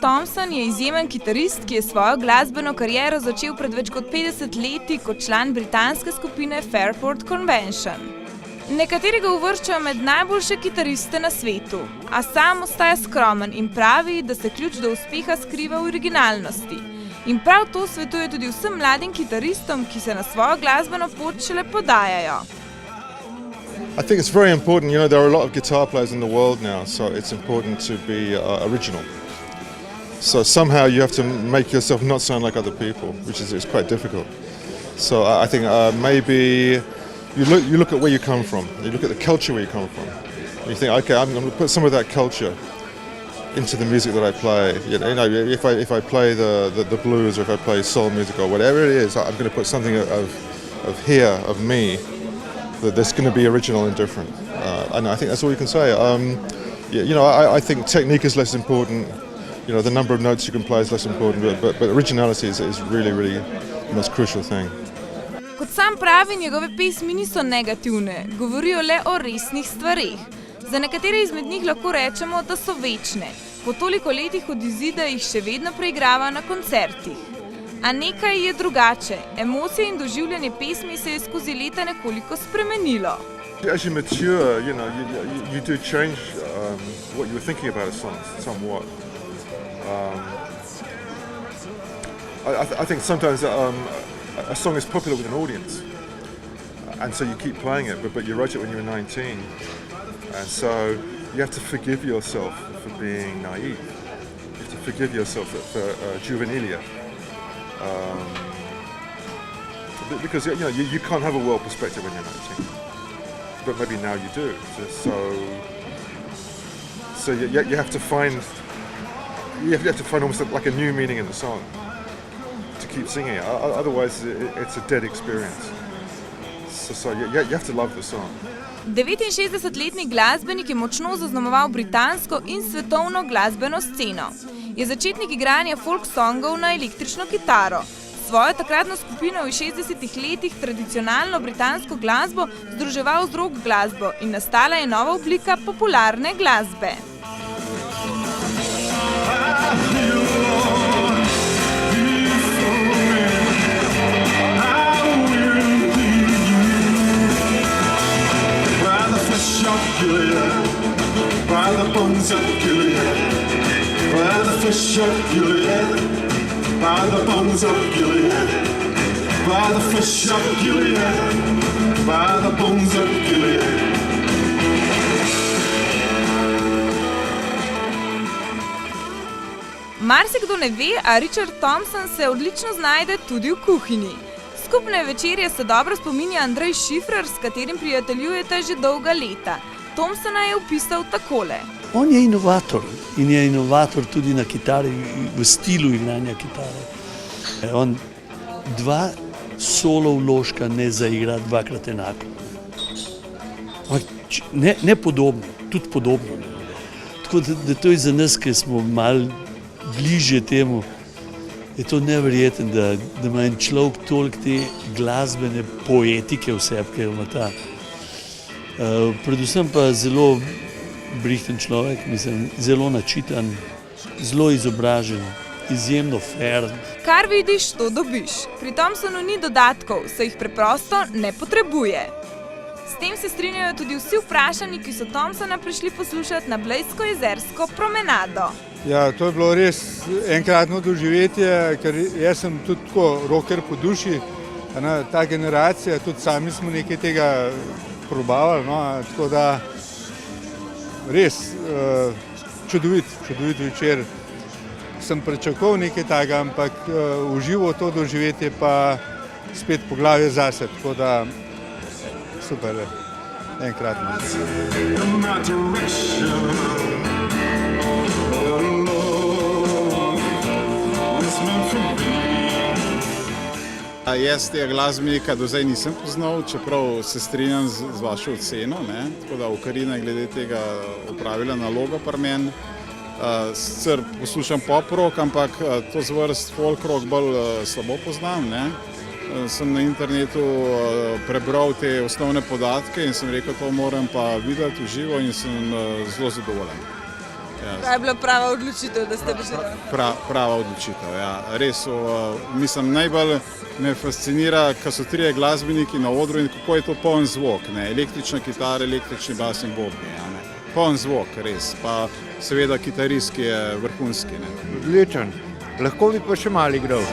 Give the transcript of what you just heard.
Thompson je izjemen kitarist, ki je svojo glasbeno kariero začel pred več kot 50 leti kot član britanske skupine Fairport Convention. Nekateri ga uvrščajo med najboljše kitariste na svetu, a sam ostaja skromen in pravi, da se ključ do uspeha skriva v originalnosti. In prav to svetuje tudi vsem mladim kitaristom, ki se na svojo glasbeno pot šele podajajo. I think it's very important, there are a lot of guitar players in the world now, so it's important to be original. So somehow you have to make yourself not sound like other people, which is quite difficult. So I think maybe you look at where you come from, you look at the culture where you come from, and you think, okay, I'm going to put some of that culture into the music that I play. If I play the blues, or if I play soul music, or whatever it is, I'm going to put something of here, of me, that's going to be original and different. And I think that's all you can say. I think technique is less important. The number of notes you can play is less important, but originality is really, really the most crucial thing. Kot sam pravi, njegove pesmi niso negativne, govorijo le o resnih stvareh. Za nekatere izmed njih lahko rečemo, da so večne. Po toliko letih od izida jih še vedno preigrava na koncertih. A nekaj je drugače. Emocije in doživljanje pesmi se je skozi leta nekoliko spremenilo. As you mature, you do change what you were thinking about a song somewhat. I think sometimes a song is popular with an audience, and so you keep playing it, but you wrote it when you were 19, and so you have to forgive yourself for being naive. You have to forgive yourself for juvenilia, because you can't have a world perspective when you're 19, but maybe now you do. So you have to find. You have to find almost like a new meaning in the song to keep singing it. Otherwise, it's a dead experience. So you have to love the song. 69-letni glasbenik je močno zaznamoval britansko in svetovno glasbeno sceno. Je začetnik igranja folk songov na električno kitaro. Svojo takratno skupino v 60-ih letih tradicionalno britansko glasbo združeval z rock glasbo in nastala je nova oblika popularne glasbe. By the bones of Gilead, by the fish of Gilead, by the bones of Gilead, by the fish of Gilead, by the bones of Gilead. Marsikdo ne ve, a Richard Thompson se odlično znajde tudi v kuhinji. Skupne večerje se dobro spominja Andrej Šifrer, s katerim prijateljujete že dolga leta. Thompsona je opisal takole. On je inovator in je inovator tudi na kitari, v stilu igranja kitare. On dva solo vložka ne zaigra dvakrat enako. Ne podobno, tudi podobno. Tako da to je za nas, ki smo malo bližje temu, je to neverjeten, da ima en človek toliko te glasbene poetike v sebi, ki jo ima ta. Predvsem pa zelo brihten človek, zelo načitan, zelo izobražen, izjemno fair. Kar vidiš, to dobiš. Pri Thompsonu ni dodatkov, saj jih preprosto ne potrebuje. S tem se strinjajo tudi vsi vprašani, ki so Thompsona prišli poslušati na Blejsko-jezersko promenado. Ja, to je bilo res enkratno doživetje, ker jaz sem tudi tako rocker po duši, ta generacija, tudi sami smo nekaj tega probavali, tako da res čudovit večer. Sem pričakoval nekaj takega, ampak užival to doživetje pa spet poglavje zase, tako da super. enkrat. Jaz tega glasbenika do zdaj nisem poznal, čeprav se strinjam z vašo oceno, ne? Tako da Okarina je glede tega opravila nalogo pri meni. Sicer poslušam pop rock, ampak to zvrst folk rock bolj slabo poznam, ne? Sem na internetu prebral te osnovne podatke in sem rekel, to moram pa videti v živo in sem zelo zadovoljen. Kaj je bila prava odločitev, da ste prišli? Prava odločitev, ja. Res, mislim, najbolj me fascinira, ko so trije glasbeniki na odru in kako je to poln zvok, ne? Električna kitara, električni bas in bobni, ja, ne? Poln zvok, res. Pa seveda kitarist, ki je vrhunski, ne? Odličen. Lahko bi pa še malo igral.